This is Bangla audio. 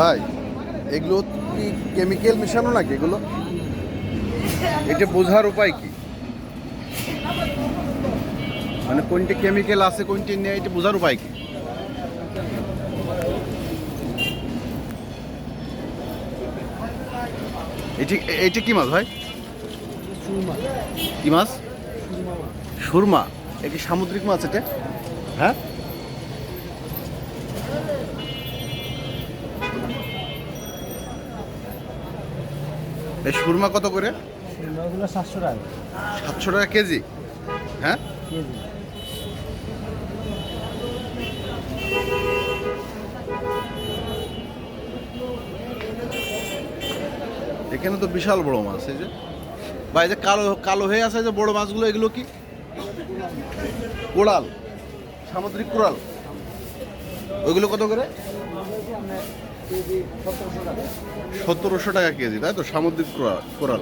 ভাই এগুলো কি কেমিক্যাল মেশানো নাকি এগুলো? এটা বোঝার উপায় কি? মানে কোনটা কেমিক্যাল আছে কোনটা নেই এটা বোঝার উপায় কি? এটি এইটা কি মাছ ভাই? কি মাছ? সুরমা। এ কি সামুদ্রিক মাছ এটা? হ্যাঁ, এই সুরমা কত করে? 700 টাকা 700 টাকা কেজি? হ্যাঁ, কেজি। এখানে তো বিশাল বড় মাছ। এই যে ভাই, যে কালো কালো হয়ে আছে যে বড় মাছগুলো, এগুলো কি? কোরাল, সামুদ্রিক কোরাল। ওইগুলো কত করে? কেজি 1700 টাকা। 1700 টাকা কেজি, তাই তো? সামুদ্রিক কোরাল।